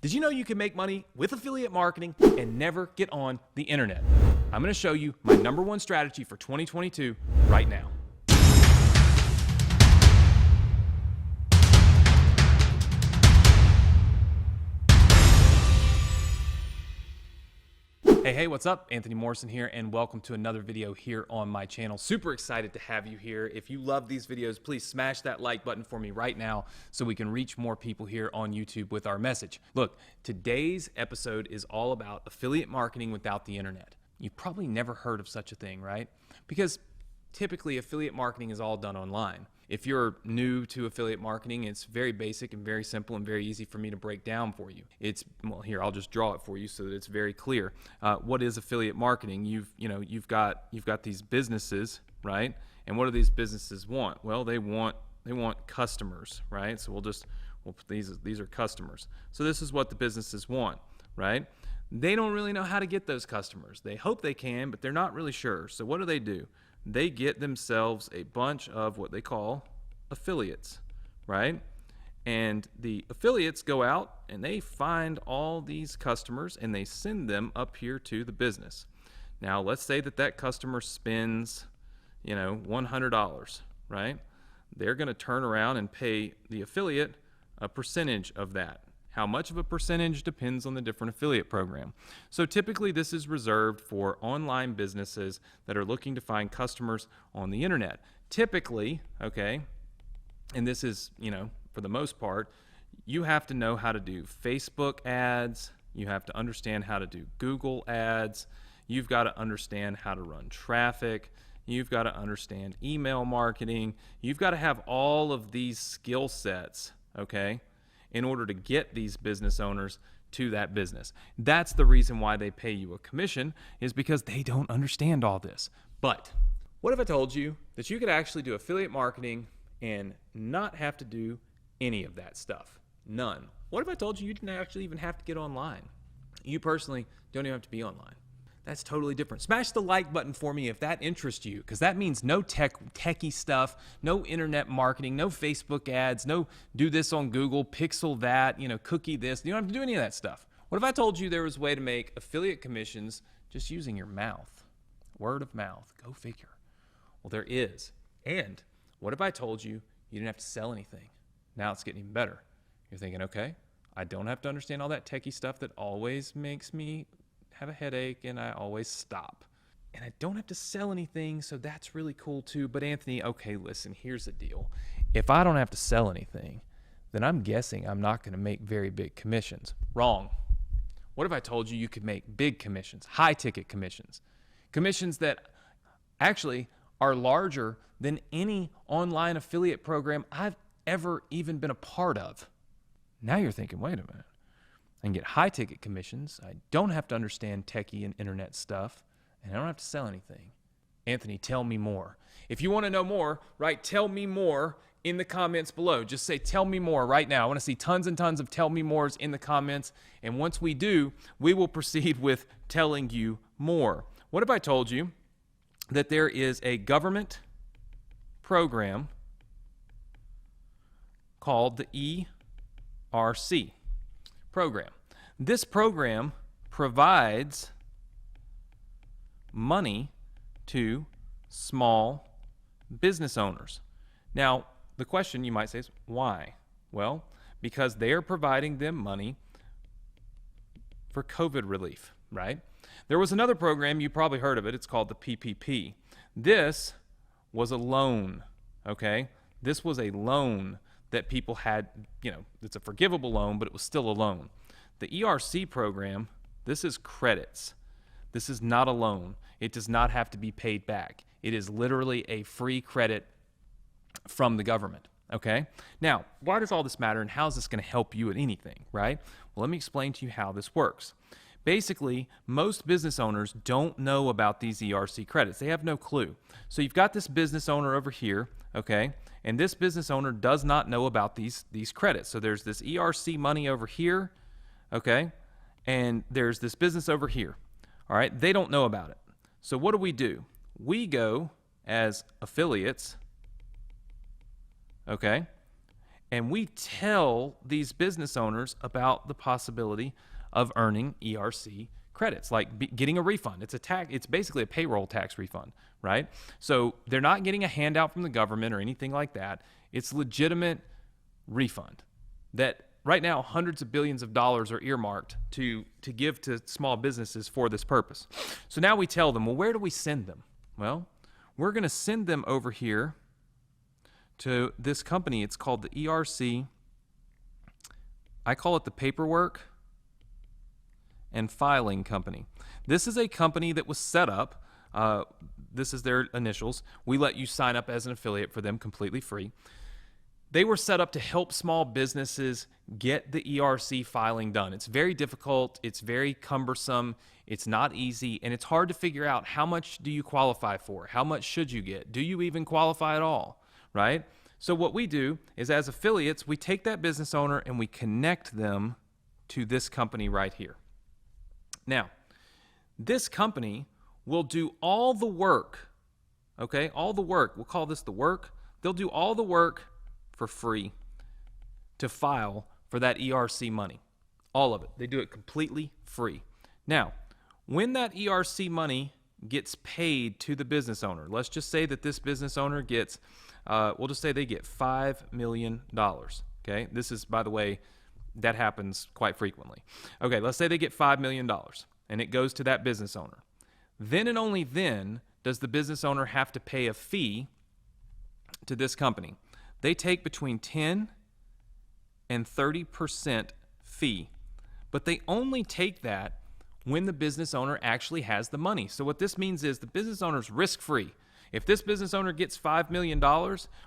Did you know you can make money with affiliate marketing and never get on the internet? I'm going to show you my #1 strategy for 2022 right now. Hey, what's up? Anthony Morrison here, and welcome to another video here on my channel. Super excited to have you here. If you love these videos, please smash that like button for me right now so we can reach more people here on YouTube with our message. Look, today's episode is all about affiliate marketing without the internet. You've probably never heard of such a thing, right? Because typically affiliate marketing is all done online. If you're new to affiliate marketing, it's very basic and very simple and very easy for me to break down for you. Well, here, I'll just draw it for you so that it's very clear. What is affiliate marketing? You've got these businesses, right? And what do these businesses want? Well, they want customers, right? So we'll put these are customers. So this is what the businesses want, right? They don't really know how to get those customers. They hope they can, but they're not really sure. So what do? They get themselves a bunch of what they call affiliates, right? And the affiliates go out and they find all these customers and they send them up here to the business. Now, let's say that customer spends, $100, right? They're going to turn around and pay the affiliate a percentage of that. How much of a percentage depends on the different affiliate program. So typically this is reserved for online businesses that are looking to find customers on the internet. Typically, okay, and this is, for the most part, you have to know how to do Facebook ads. You have to understand how to do Google ads. You've got to understand how to run traffic. You've got to understand email marketing. You've got to have all of these skill sets, okay, in order to get these business owners to that business. That's the reason why they pay you a commission, is because they don't understand all this. But what if I told you that you could actually do affiliate marketing and not have to do any of that stuff? None. What if I told you you didn't actually even have to get online? You personally don't even have to be online. That's totally different. Smash the like button for me if that interests you, because that means no techie stuff, no internet marketing, no Facebook ads, no do this on Google, pixel that, cookie this. You don't have to do any of that stuff. What if I told you there was a way to make affiliate commissions just using your mouth? Word of mouth. Go figure. Well, there is. And what if I told you you didn't have to sell anything? Now it's getting even better. You're thinking, okay, I don't have to understand all that techie stuff that always makes me have a headache and I always stop. And I don't have to sell anything, so that's really cool too. But Anthony, okay, listen, here's the deal. If I don't have to sell anything, then I'm guessing I'm not going to make very big commissions. Wrong. What if I told you you could make big commissions, high ticket commissions, commissions that actually are larger than any online affiliate program I've ever even been a part of? Now you're thinking, wait a minute. I can get high ticket commissions. I don't have to understand techie and internet stuff, and I don't have to sell anything. Anthony, tell me more. If you want to know more, right, tell me more in the comments below. Just say, tell me more right now. I want to see tons and tons of tell me mores in the comments. And once we do, we will proceed with telling you more. What if I told you that there is a government program called the ERC Program? This program provides money to small business owners. Now, the question you might say is, why? Well, because they are providing them money for COVID relief, right? There was another program, you probably heard of it, it's called the PPP. This was a loan, okay? This was a loan that people had, it's a forgivable loan, but it was still a loan. The ERC program, this is credits. This is not a loan. It does not have to be paid back. It is literally a free credit from the government, okay? Now, why does all this matter and how is this going to help you at anything, right? Well, let me explain to you how this works. Basically, most business owners don't know about these ERC credits. They have no clue. So you've got this business owner over here, okay? And this business owner does not know about these credits. So there's this ERC money over here, okay? And there's this business over here, all right? They don't know about it. So what do? We go as affiliates, okay? and we tell these business owners about the possibility of earning ERC credits, like getting a refund. It's basically a payroll tax refund, right? So they're not getting a handout from the government or anything like that. It's legitimate refund that right now hundreds of billions of dollars are earmarked to give to small businesses for this purpose. So now we tell them, well, where do we send them? Well, we're going to send them over here to this company. It's called the ERC. I call it the Paperwork and Filing Company. This is a company that was set up. This is their initials. We let you sign up as an affiliate for them completely free. They were set up to help small businesses get the ERC filing done. It's very difficult. It's very cumbersome. It's not easy, and it's hard to figure out how much do you qualify for? How much should you get? Do you even qualify at all, right? So what we do is, as affiliates, we take that business owner and we connect them to this company right here. Now, this company will do all the work, okay? All the work. We'll call this the work. They'll do all the work for free to file for that ERC money. All of it. They do it completely free. Now, when that ERC money gets paid to the business owner, let's just say that this business owner gets, we'll just say they get $5 million, okay? This is, by the way, that happens quite frequently. Okay, let's say they get $5 million and it goes to that business owner. Then and only then does the business owner have to pay a fee to this company. They take between 10 and 30% fee, but they only take that when the business owner actually has the money. So what this means is the business owner's risk-free. If this business owner gets $5 million,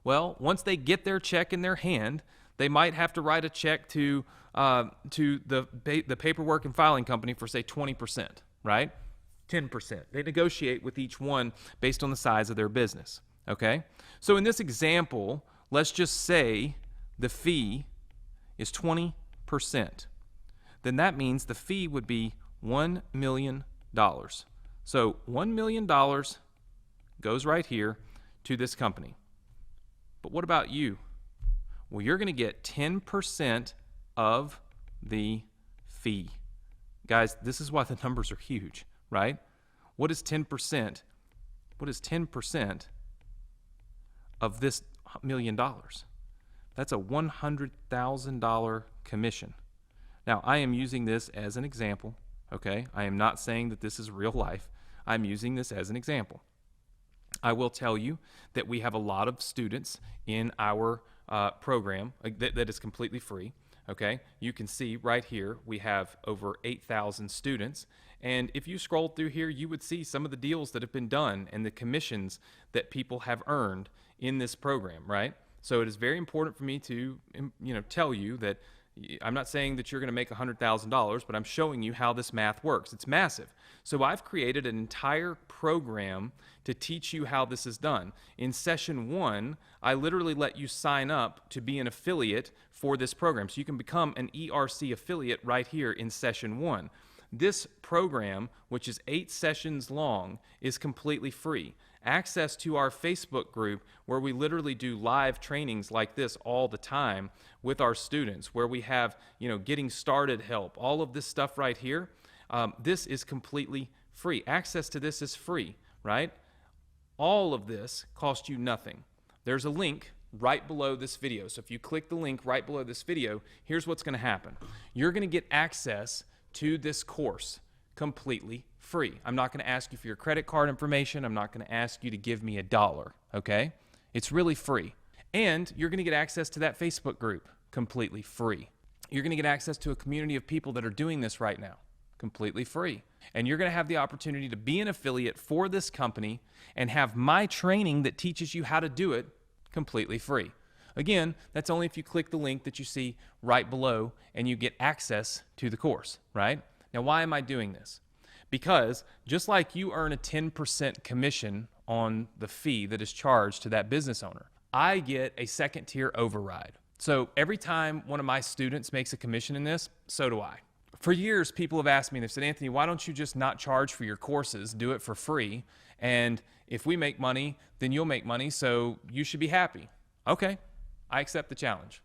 well, once they get their check in their hand, they might have to write a check to the Paperwork and Filing Company for, say, 20%, right? 10%. They negotiate with each one based on the size of their business, okay? So in this example, let's just say the fee is 20%. Then that means the fee would be $1 million. So $1 million goes right here to this company. But what about you? Well, you're going to get 10% of the fee. Guys, this is why the numbers are huge, right? What is 10%? What is 10% of this $1 million? That's a $100,000 commission. Now, I am using this as an example, okay? I am not saying that this is real life. I'm using this as an example. I will tell you that we have a lot of students in our program that is completely free, okay? You can see right here we have over 8,000 students, and if you scroll through here, you would see some of the deals that have been done and the commissions that people have earned in this program, right? So it is very important for me to, tell you that I'm not saying that you're going to make $100,000, but I'm showing you how this math works. It's massive. So I've created an entire program to teach you how this is done. In session 1, I literally let you sign up to be an affiliate for this program. So you can become an ERC affiliate right here in session 1. This program, which is 8 sessions long, is completely free. Access to our Facebook group, where we literally do live trainings like this all the time with our students, where we have, getting started help, all of this stuff right here. This is completely free. Access to this is free, right? All of this costs you nothing. There's a link right below this video. So if you click the link right below this video, here's what's going to happen. You're going to get access to this course completely free. I'm not going to ask you for your credit card information. I'm not going to ask you to give me $1, okay? It's really free. And you're going to get access to that Facebook group completely free. You're going to get access to a community of people that are doing this right now completely free. And you're going to have the opportunity to be an affiliate for this company and have my training that teaches you how to do it completely free. Again, that's only if you click the link that you see right below and you get access to the course, right? Now, why am I doing this? Because just like you earn a 10% commission on the fee that is charged to that business owner, I get a second tier override. So every time one of my students makes a commission in this, so do I. For years, people have asked me, they've said, Anthony, why don't you just not charge for your courses, do it for free, and if we make money, then you'll make money, so you should be happy. Okay, I accept the challenge.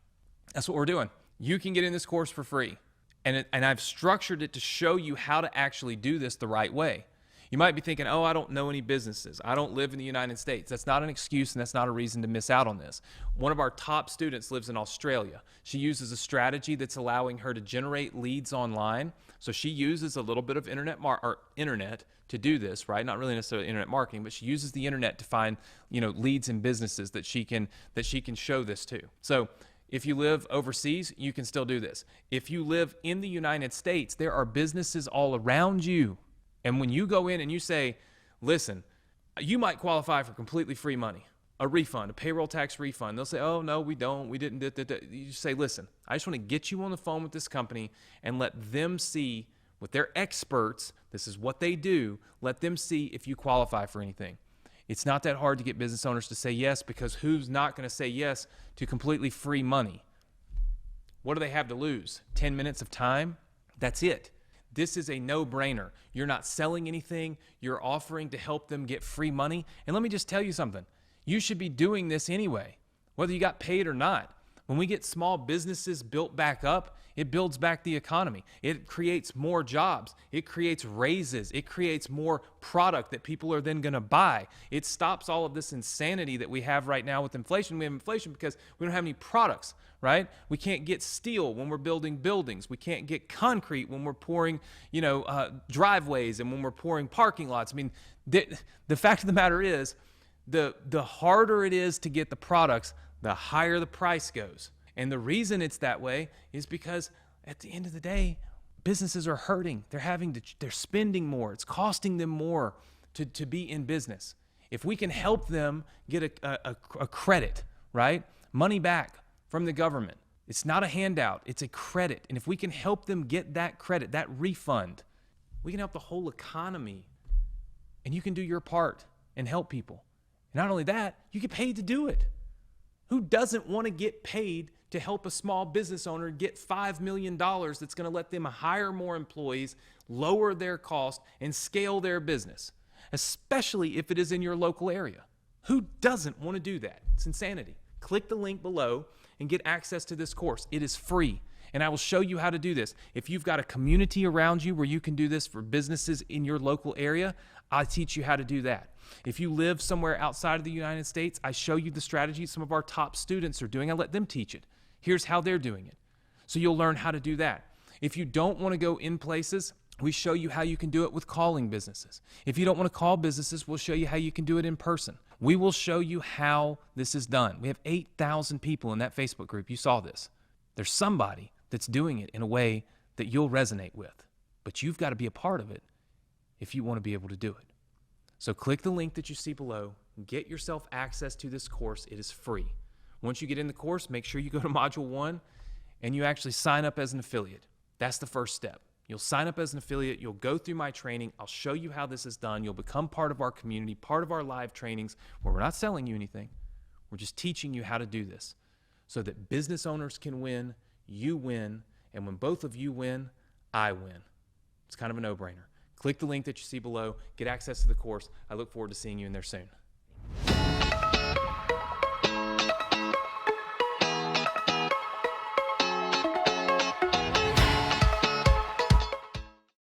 That's what we're doing. You can get in this course for free. And I've structured it to show you how to actually do this the right way. You might be thinking, oh, I don't know any businesses. I don't live in the United States. That's not an excuse, and that's not a reason to miss out on this. One of our top students lives in Australia. She uses a strategy that's allowing her to generate leads online. So she uses a little bit of internet to do this, right? Not really necessarily internet marketing, but she uses the internet to find, leads and businesses that she can show this to. So if you live overseas, you can still do this. If you live in the United States, there are businesses all around you. And when you go in and you say, listen, you might qualify for completely free money, a refund, a payroll tax refund. They'll say, oh, no, we don't. We didn't. You just say, listen, I just want to get you on the phone with this company and let them see with their experts, this is what they do, let them see if you qualify for anything. It's not that hard to get business owners to say yes, because who's not going to say yes to completely free money? What do they have to lose? 10 minutes of time? That's it. This is a no-brainer. You're not selling anything. You're offering to help them get free money. And let me just tell you something. You should be doing this anyway, whether you got paid or not. When we get small businesses built back up, it builds back the economy. It creates more jobs. It creates raises. It creates more product that people are then going to buy. It stops all of this insanity that we have right now with inflation. We have inflation because we don't have any products, right? We can't get steel when we're building buildings. We can't get concrete when we're pouring, driveways and when we're pouring parking lots. I mean, the fact of the matter is, the harder it is to get the products, the higher the price goes. And the reason it's that way is because at the end of the day, businesses are hurting. They're spending more. It's costing them more to be in business. If we can help them get a credit, right? Money back from the government. It's not a handout. It's a credit. And if we can help them get that credit, that refund, we can help the whole economy. And you can do your part and help people. And not only that, you get paid to do it. Who doesn't want to get paid to help a small business owner get $5 million that's going to let them hire more employees, lower their cost, and scale their business, especially if it is in your local area? Who doesn't want to do that? It's insanity. Click the link below and get access to this course. It is free, and I will show you how to do this. If you've got a community around you where you can do this for businesses in your local area, I teach you how to do that. If you live somewhere outside of the United States, I show you the strategy some of our top students are doing. I let them teach it. Here's how they're doing it. So you'll learn how to do that. If you don't want to go in places, we show you how you can do it with calling businesses. If you don't want to call businesses, we'll show you how you can do it in person. We will show you how this is done. We have 8,000 people in that Facebook group. You saw this. There's somebody that's doing it in a way that you'll resonate with, but you've got to be a part of it if you want to be able to do it. So click the link that you see below, get yourself access to this course. It is free. Once you get in the course, make sure you go to Module 1 and you actually sign up as an affiliate. That's the first step. You'll sign up as an affiliate. You'll go through my training. I'll show you how this is done. You'll become part of our community, part of our live trainings where we're not selling you anything. We're just teaching you how to do this so that business owners can win, you win, and when both of you win, I win. It's kind of a no-brainer. Click the link that you see below. Get access to the course. I look forward to seeing you in there soon.